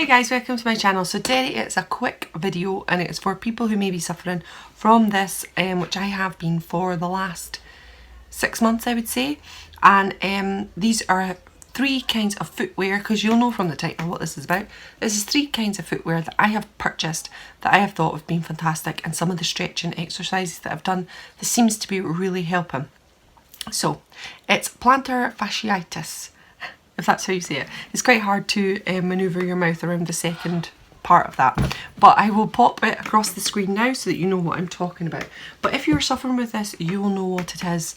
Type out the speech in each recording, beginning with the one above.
Hey guys, welcome to my channel. So today it's a quick video and it's for people who may be suffering from this, which I have been for the last 6 months, I would say. And these are 3 kinds of footwear, because you'll know from the title what this is about. This is 3 kinds of footwear that I have purchased that I have thought have been fantastic, and some of the stretching exercises that I've done, this seems to be really helping. So it's plantar fasciitis, if that's how you say it. It's quite hard to manoeuvre your mouth around the second part of that, but I will pop it across the screen now so that you know what I'm talking about. But if you're suffering with this, you will know what it is,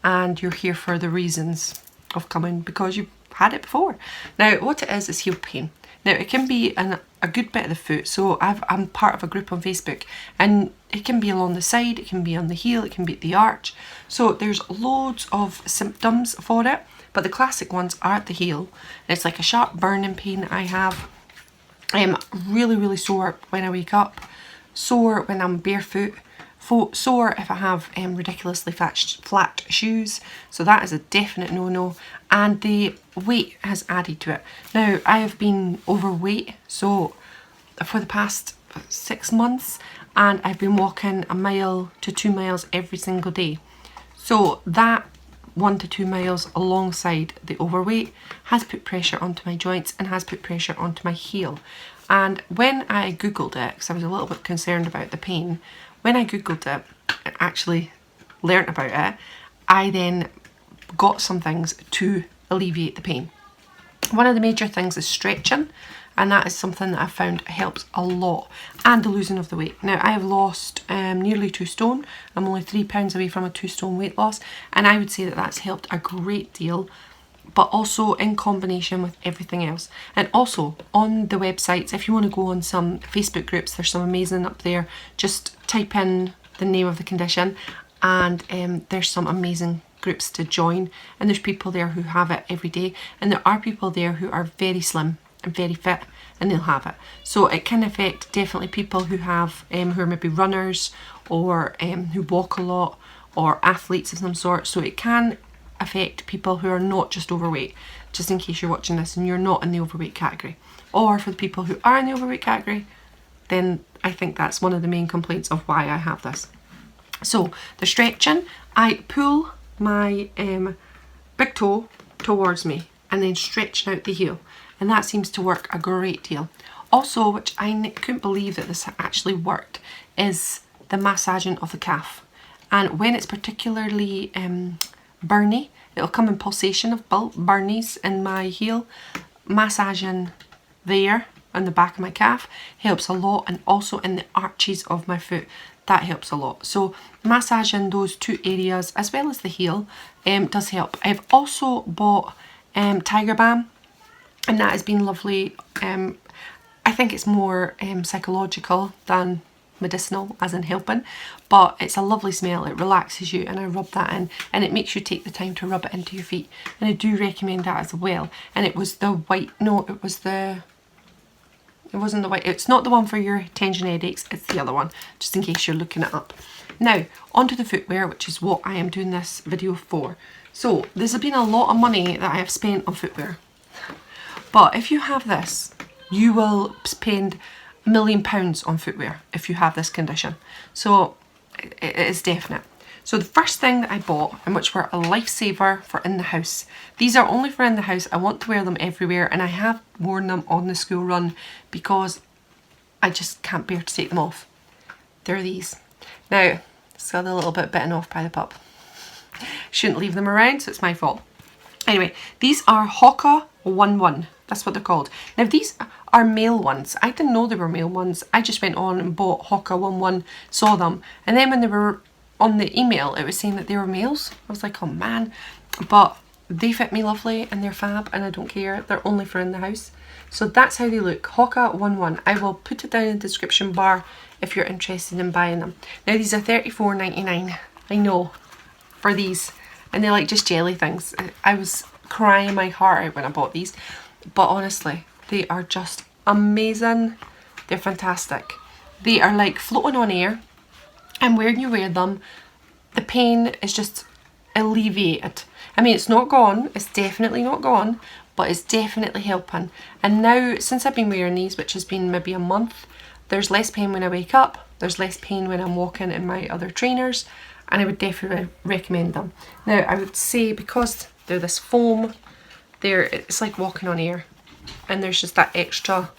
and you're here for the reasons of coming because you've had it before. Now what it is heel pain. Now it can be a good bit of the foot, so I'm part of a group on Facebook, and it can be along the side, it can be on the heel, it can be at the arch. So there's loads of symptoms for it, but the classic ones are at the heel. It's like a sharp burning pain that I have. I'm really sore when I wake up, sore when I'm barefoot, sore if I have ridiculously flat shoes, so that is a definite no-no. And the weight has added to it. Now I have been overweight, so for the past 6 months, and I've been walking 1 mile to 2 miles every single day. So that 1 to 2 miles alongside the overweight has put pressure onto my joints and has put pressure onto my heel. And when I googled it, because I was a little bit concerned about the pain, when I googled it and actually learnt about it, I then got some things to alleviate the pain. One of the major things is stretching, and that is something that I've found helps a lot, and the losing of the weight. Now I have lost nearly 2 stone. I'm only 3 pounds away from a 2 stone weight loss, and I would say that that's helped a great deal, but also in combination with everything else. And also on the websites, if you want to go on some Facebook groups, there's some amazing up there. Just type in the name of the condition, and there's some amazing groups to join, and there's people there who have it every day, and there are people there who are very slim and very fit, and they'll have it. So it can affect definitely people who have who are maybe runners, or who walk a lot, or athletes of some sort. So it can affect people who are not just overweight, just in case you're watching this and you're not in the overweight category. Or for the people who are in the overweight category, then I think that's one of the main complaints of why I have this. So the stretching, I pull my big toe towards me and then stretch out the heel, and that seems to work a great deal. Also, which I couldn't believe that this actually worked, is the massaging of the calf. And when it's particularly burny, it'll come in pulsation of burnies in my heel. Massaging there on the back of my calf helps a lot, and also in the arches of my foot, that helps a lot. So massaging those 2 areas as well as the heel does help. I've also bought Tiger Balm, and that has been lovely. I think it's more psychological than medicinal, as in helping, but it's a lovely smell. It relaxes you, and I rub that in, and it makes you take the time to rub it into your feet, and I do recommend that as well. And it was the white, no, it wasn't the white, it's not the one for your tension headaches, it's the other one, just in case you're looking it up. Now onto the footwear, which is what I am doing this video for. So there's been a lot of money that I have spent on footwear, but if you have this, you will spend £1 million on footwear if you have this condition. So it is definite. So the first thing that I bought, and which were a lifesaver for in the house, these are only for in the house. I want to wear them everywhere, and I have worn them on the school run because I just can't bear to take them off. They're these. Now, it's got a little bit bitten off by the pup. Shouldn't leave them around, so it's my fault. Anyway, these are Hoka 11. That's what they're called. Now these are male ones. I didn't know they were male ones. I just went on and bought Hoka 11, saw them, and then when they were on the email, it was saying that they were males. I was like, oh man, but they fit me lovely and they're fab, and I don't care. They're only for in the house. So that's how they look. Hoka 11. I will put it down in the description bar if you're interested in buying them. Now these are £34.99. I know, for these, and they're like just jelly things. I was crying my heart out when I bought these, but honestly, they are just amazing. They're fantastic. They are like floating on air, and when you wear them, the pain is just alleviated. I mean, it's not gone, it's definitely not gone, but it's definitely helping. And now, since I've been wearing these, which has been maybe a month, there's less pain when I wake up, there's less pain when I'm walking in my other trainers, and I would definitely recommend them. Now, I would say because they're this foam, it's like walking on air, and there's just that extra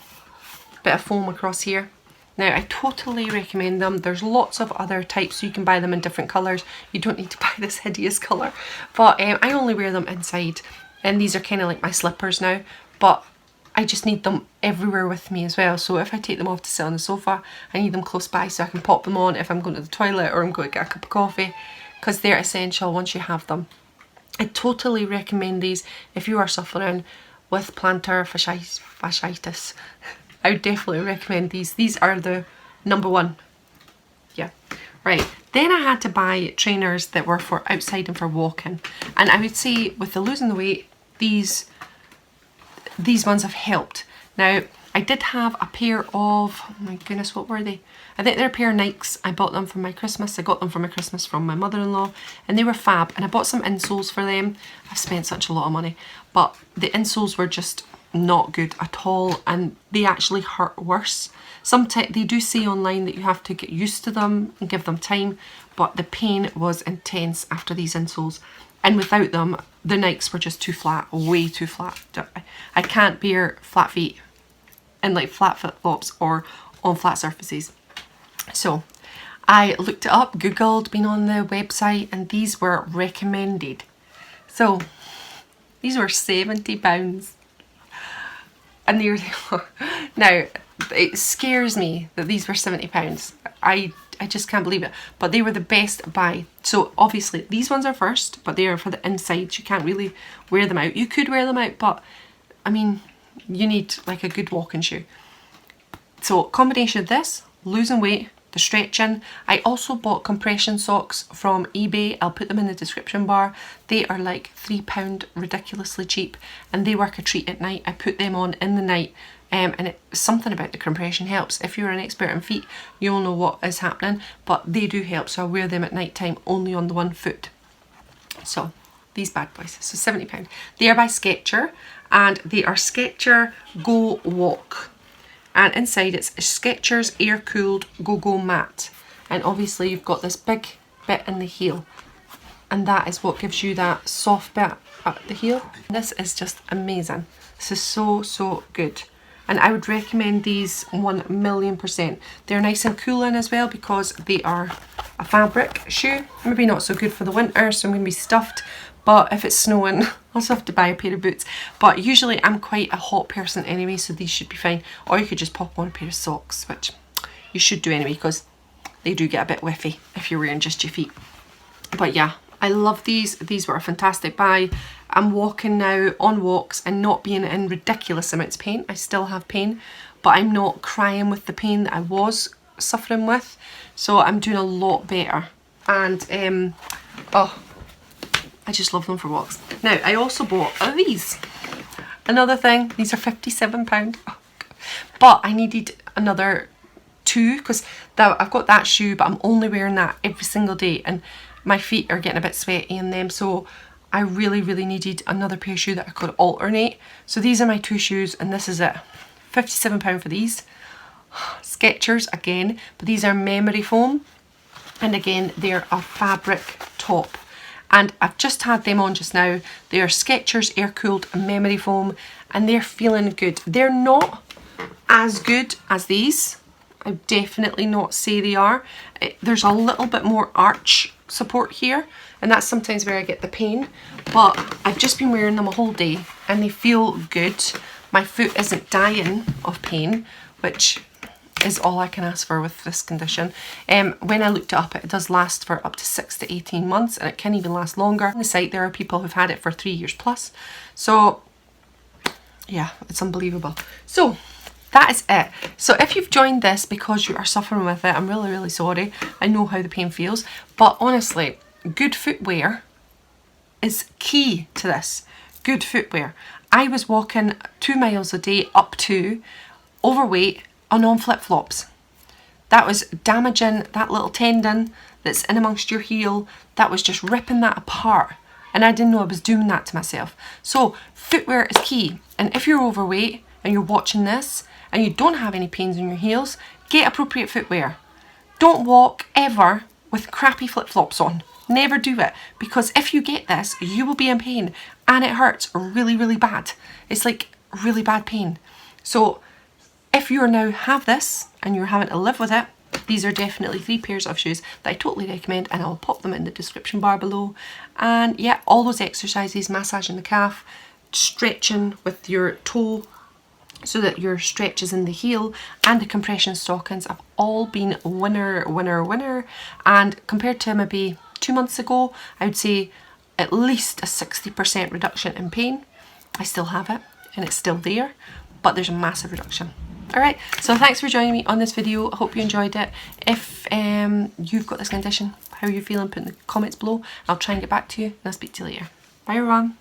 bit of foam across here. Now, I totally recommend them. There's lots of other types, so you can buy them in different colours. You don't need to buy this hideous colour. But I only wear them inside, and these are kind of like my slippers now, but I just need them everywhere with me as well. So if I take them off to sit on the sofa, I need them close by so I can pop them on if I'm going to the toilet or I'm going to get a cup of coffee, because they're essential once you have them. I totally recommend these if you are suffering with plantar fasciitis. I would definitely recommend these. These are the #1. Yeah. Right. Then I had to buy trainers that were for outside and for walking. And I would say with the losing the weight, these ones have helped. Now, I did have a pair of, oh my goodness, what were they? I think they're a pair of Nikes. I bought them for my Christmas. I got them for my Christmas from my mother-in-law, and they were fab. And I bought some insoles for them. I've spent such a lot of money, but the insoles were just not good at all, and they actually hurt worse. Sometimes they do say online that you have to get used to them and give them time, but the pain was intense after these insoles. And without them, the Nikes were just too flat, way too flat. I can't bear flat feet and like flat flip-flops or on flat surfaces. So I looked it up, googled, been on the website, and these were recommended. So these were £70. And they were, now it scares me that these were £70. I just can't believe it, but they were the best buy. So obviously these ones are first, but they are for the inside. You can't really wear them out. You could wear them out, but I mean, you need like a good walking shoe. So combination of this, losing weight, the stretching. I also bought compression socks from eBay. I'll put them in the description bar. They are like £3, ridiculously cheap, and they work a treat at night. I put them on in the night. And something about the compression helps. If you're an expert in feet, you'll know what is happening, but they do help. So I wear them at night time only on the one foot. So these bad boys, so £70. They are by Skechers, and they are Skechers Go Walk. And inside it's a Skechers air cooled go-go mat. And obviously you've got this big bit in the heel, and that is what gives you that soft bit at the heel. This is just amazing. This is so, so good. And I would recommend these 1,000,000%. They're nice and cooling as well because they are a fabric shoe. Maybe not so good for the winter, so I'm going to be stuffed. But if it's snowing, I'll also have to buy a pair of boots. But usually I'm quite a hot person anyway, so these should be fine. Or you could just pop on a pair of socks, which you should do anyway because they do get a bit whiffy if you're wearing just your feet. But yeah, I love these. These were a fantastic buy. I'm walking now on walks and not being in ridiculous amounts of pain. I still have pain, but I'm not crying with the pain that I was suffering with. So I'm doing a lot better. And oh, I just love them for walks. Now, I also bought these. Another thing, these are £57. Oh, but I needed another 2 because I've got that shoe, but I'm only wearing that every single day, and my feet are getting a bit sweaty in them. So I really, really needed another pair of shoes that I could alternate. So these are my 2 shoes, and this is it. £57 for these. Skechers again, but these are memory foam. And again, they're a fabric top. And I've just had them on just now. They are Skechers air cooled memory foam, and they're feeling good. They're not as good as these. I would definitely not say they are. There's a little bit more arch support here, and that's sometimes where I get the pain, but I've just been wearing them a whole day and they feel good. My foot isn't dying of pain, which is all I can ask for with this condition. When I looked it up, it does last for up to 6 to 18 months, and it can even last longer. On the site there are people who've had it for 3 years plus, so yeah, it's unbelievable. So that is it. So if you've joined this because you are suffering with it, I'm really, really sorry. I know how the pain feels, but honestly, good footwear is key to this. Good footwear. I was walking 2 miles a day up to overweight on flip-flops. That was damaging that little tendon that's in amongst your heel. That was just ripping that apart. and I didn't know I was doing that to myself. So footwear is key, and if you're overweight and you're watching this and you don't have any pains in your heels, get appropriate footwear. Don't walk ever with crappy flip-flops on. Never do it, because if you get this, you will be in pain and it hurts really, really bad. It's like really bad pain. So if you now have this and you're having to live with it, these are definitely 3 pairs of shoes that I totally recommend, and I'll pop them in the description bar below. And yeah, all those exercises, massaging the calf, stretching with your toe so that your stretch is in the heel, and the compression stockings have all been winner, winner, winner. And compared to maybe 2 months ago, I would say at least a 60% reduction in pain. I still have it and it's still there, but there's a massive reduction. Alright, so thanks for joining me on this video. I hope you enjoyed it. If you've got this condition, how are you feeling, put in the comments below. I'll try and get back to you, and I'll speak to you later. Bye everyone.